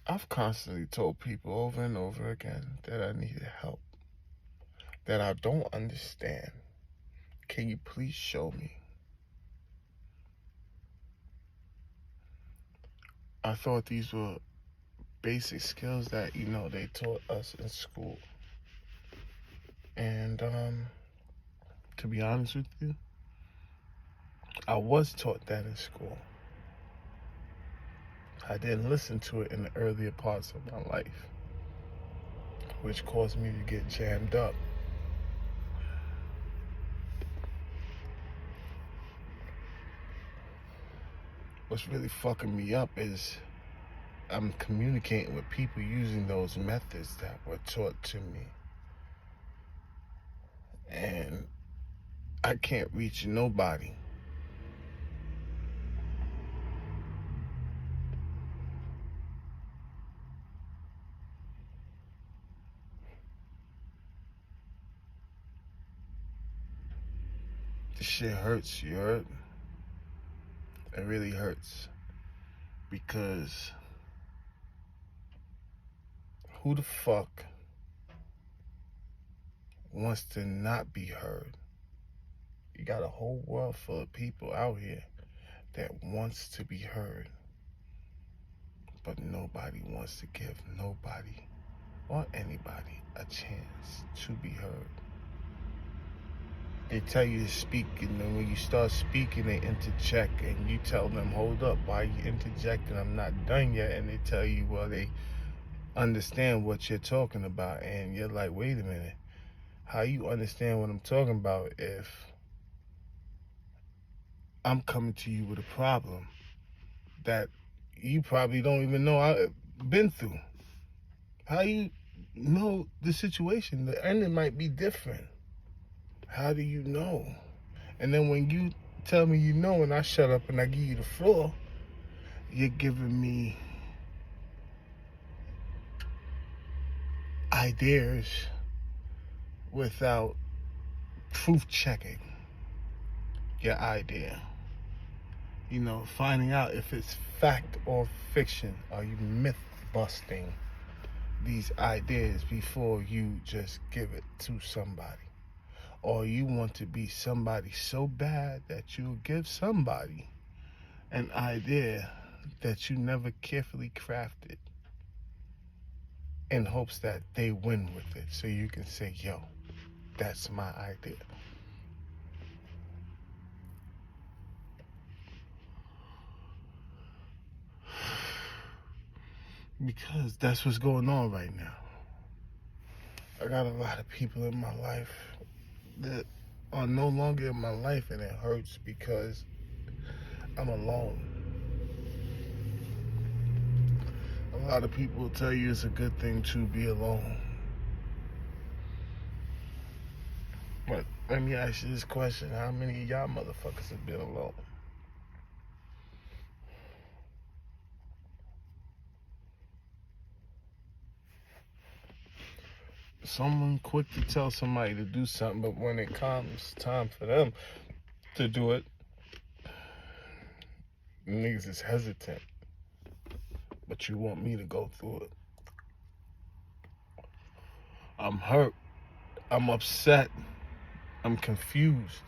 I've constantly told people over and over again that I needed help, that I don't understand. Can you please show me? I thought these were basic skills that, they taught us in school. And to be honest with you, I was taught that in school. I didn't listen to it in the earlier parts of my life, which caused me to get jammed up. What's really fucking me up is I'm communicating with people using those methods that were taught to me. And I can't reach nobody. This shit hurts, you heard? It really hurts. Because who the fuck wants to not be heard? You got a whole world full of people out here that wants to be heard. But nobody wants to give nobody or anybody a chance to be heard. They tell you to speak, and then when you start speaking, they interject, and you tell them, hold up, why are you interjecting? I'm not done yet. And they tell you, well, they understand what you're talking about. And you're like, wait a minute, how you understand what I'm talking about if I'm coming to you with a problem that you probably don't even know I've been through? How you know the situation? The ending might be different. How do you know? And then when you tell me you know and I shut up and I give you the floor, you're giving me ideas without proof checking your idea. Finding out if it's fact or fiction. Are you myth busting these ideas before you just give it to somebody? Or you want to be somebody so bad that you'll give somebody an idea that you never carefully crafted in hopes that they win with it, so you can say, yo, that's my idea. Because that's what's going on right now. I got a lot of people in my life that are no longer in my life, and it hurts because I'm alone. A lot of people tell you it's a good thing to be alone. But let me ask you this question. How many of y'all motherfuckers have been alone? Someone quick to tell somebody to do something, but when it comes time for them to do it, niggas is hesitant. But you want me to go through it. I'm hurt. I'm upset. I'm confused.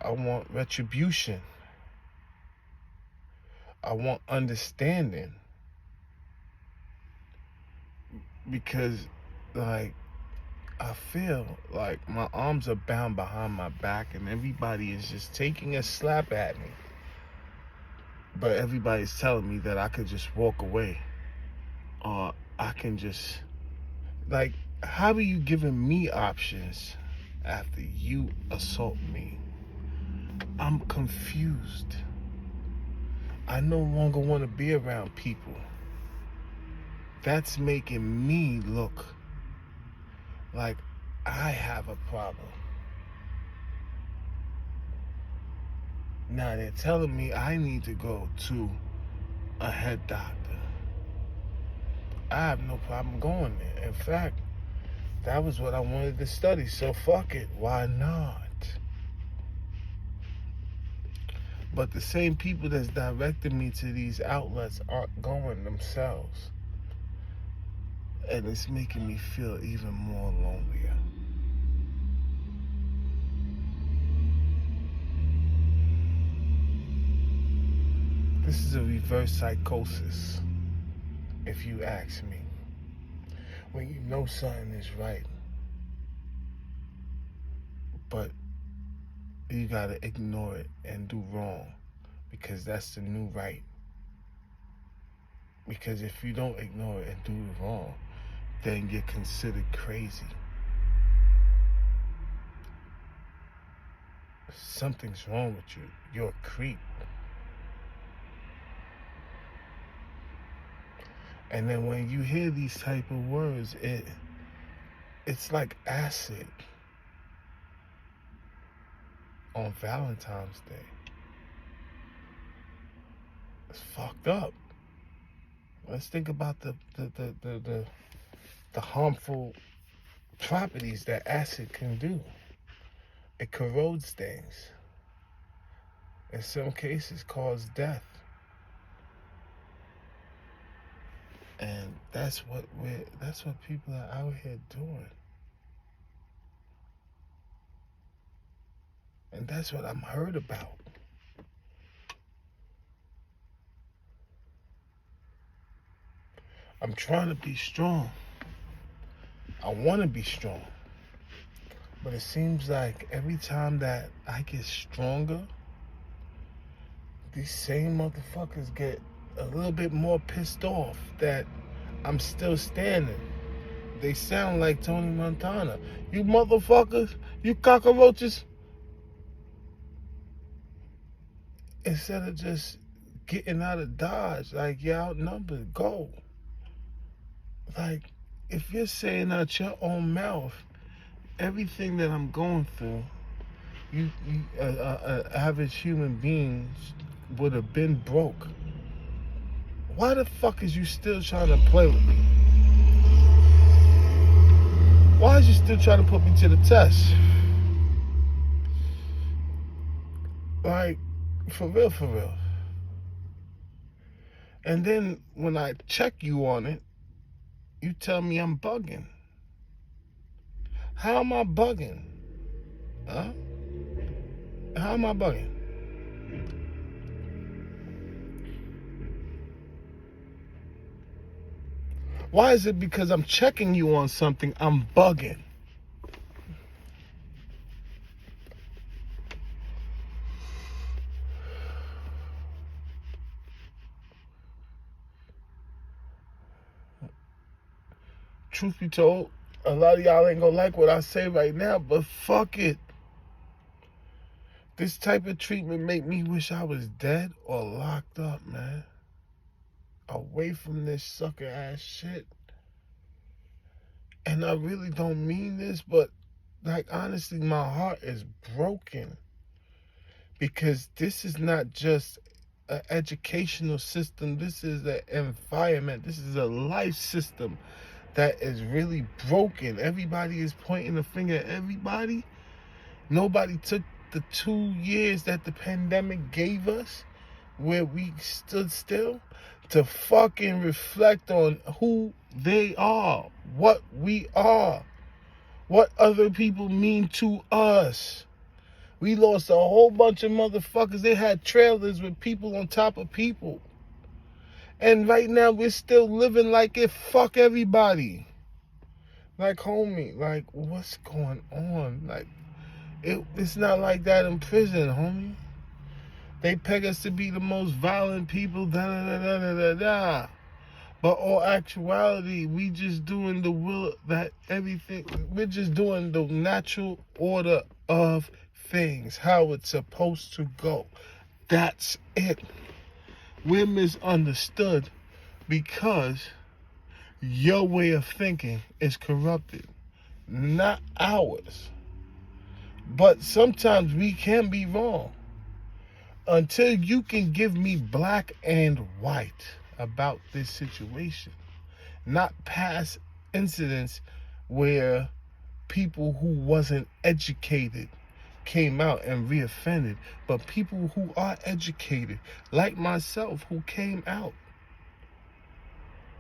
I want retribution. I want understanding. Because, I feel like my arms are bound behind my back and everybody is just taking a slap at me. But everybody's telling me that I could just walk away. Or I can just, how are you giving me options after you assault me? I'm confused. I no longer want to be around people. That's making me look like I have a problem. Now they're telling me I need to go to a head doctor. I have no problem going there. In fact, that was what I wanted to study, so fuck it. Why not? But the same people that's directing me to these outlets aren't going themselves. And it's making me feel even more lonelier. This is a reverse psychosis, if you ask me. When you know something is right, but you gotta ignore it and do wrong, because that's the new right. Because if you don't ignore it and do wrong, then you're considered crazy. Something's wrong with you. You're a creep. And then when you hear these type of words, it's like acid on Valentine's Day. It's fucked up. Let's think about the harmful properties that acid can do. It corrodes things. In some cases, cause death. And that's what people are out here doing. And that's what I'm heard about. I'm trying to be strong. I want to be strong. But it seems like every time that I get stronger, these same motherfuckers get a little bit more pissed off that I'm still standing. They sound like Tony Montana. You motherfuckers, you cockroaches. Instead of just getting out of Dodge, like, you're outnumbered, go. Like, if you're saying out your own mouth everything that I'm going through, you average human beings would have been broke. Why the fuck is you still trying to play with me? Why is you still trying to put me to the test? Like, for real, for real. And then when I check you on it, you tell me I'm bugging. How am I bugging? Huh? How am I bugging? Why is it because I'm checking you on something, I'm bugging? Truth be told, a lot of y'all ain't gonna like what I say right now, but fuck it. This type of treatment make me wish I was dead or locked up, man. Away from this sucker ass shit. And I really don't mean this, but like, honestly, my heart is broken. Because this is not just an educational system. This is an environment. This is a life system that is really broken. Everybody is pointing the finger at everybody. Nobody took the 2 years that the pandemic gave us, where we stood still, to fucking reflect on who they are, what we are, what other people mean to us. We lost a whole bunch of motherfuckers. They had trailers with people on top of people. And right now we're still living like it. Fuck everybody. Like, homie, like, what's going on? Like, it's not like that in prison, homie. They peg us to be the most violent people, da-da-da-da-da-da. But all actuality, we just doing the will that everything, we're just doing the natural order of things, how it's supposed to go. That's it. We're misunderstood because your way of thinking is corrupted, not ours. But sometimes we can be wrong. Until you can give me black and white about this situation, not past incidents where people who wasn't educated came out and reoffended, but people who are educated, like myself, who came out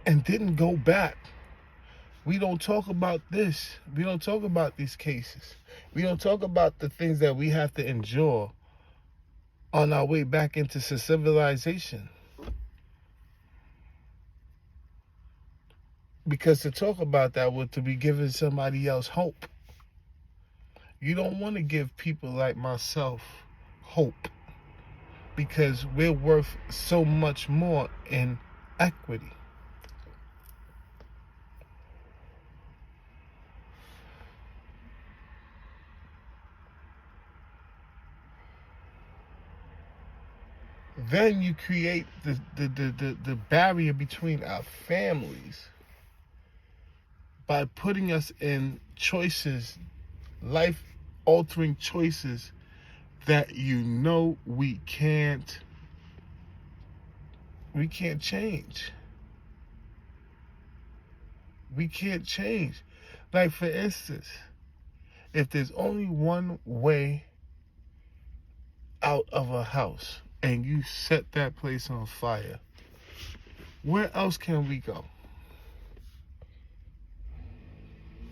and didn't go back. We don't talk about this. We don't talk about these cases. We don't talk about the things that we have to endure on our way back into civilization. Because to talk about that would to be giving somebody else hope. You don't want to give people like myself hope, because we're worth so much more in equity. Then you create the barrier between our families by putting us in choices, life-altering choices that you know we can't change. We can't change. Like, for instance, if there's only one way out of a house and you set that place on fire, where else can we go?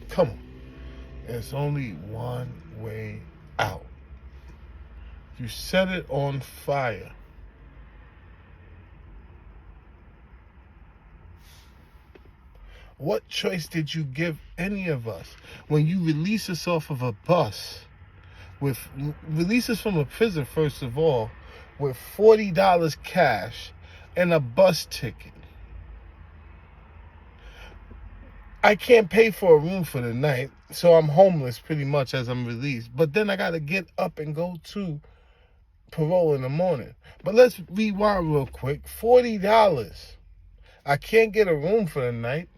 Come on. There's only one way out. You set it on fire. What choice did you give any of us when you release us off of a bus, release us from a prison, first of all, with $40 cash and a bus ticket? I can't pay for a room for the night, so I'm homeless pretty much as I'm released. But then I got to get up and go to parole in the morning. But let's rewind real quick. $40. I can't get a room for the night.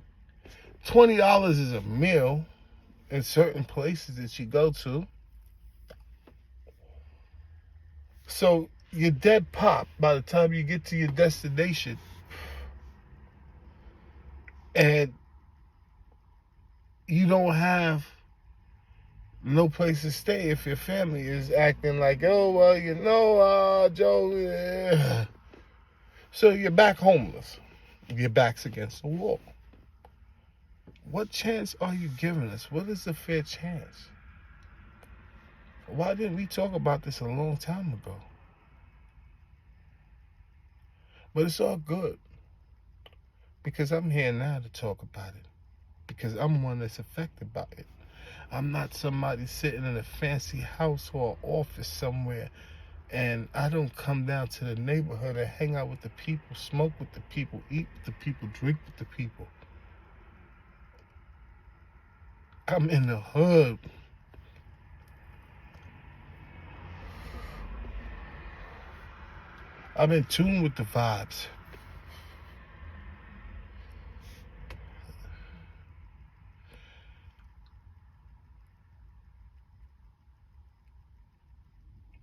$20 is a meal in certain places that you go to. So you're dead pop by the time you get to your destination. And you don't have no place to stay if your family is acting like, oh, well, Joe. Yeah. So you're back homeless. Your back's against the wall. What chance are you giving us? What is a fair chance? Why didn't we talk about this a long time ago? But it's all good, because I'm here now to talk about it, because I'm one that's affected by it. I'm not somebody sitting in a fancy house or office somewhere, and I don't come down to the neighborhood and hang out with the people, smoke with the people, eat with the people, drink with the people. I'm in the hood. I'm in tune with the vibes.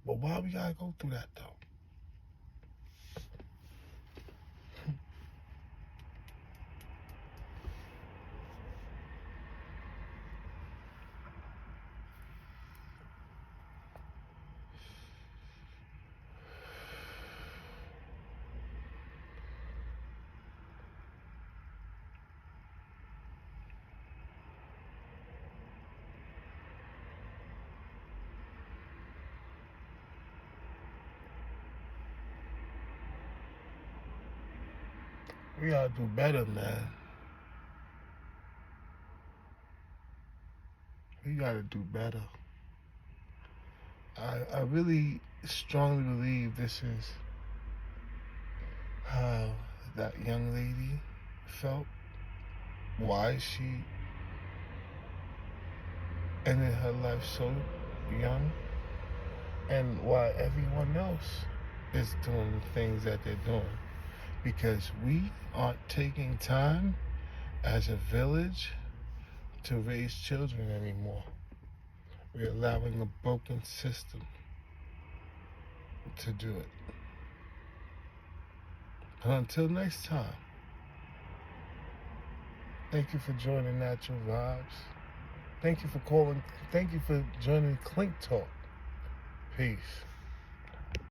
But why we gotta go through that, though? We gotta do better, man. We gotta do better. I really strongly believe this is how that young lady felt. Why she ended her life so young, and why everyone else is doing the things that they're doing. Because we aren't taking time as a village to raise children anymore. We're allowing a broken system to do it. But until next time, thank you for joining Natural Vibes. Thank you for calling. Thank you for joining Clink Talk. Peace.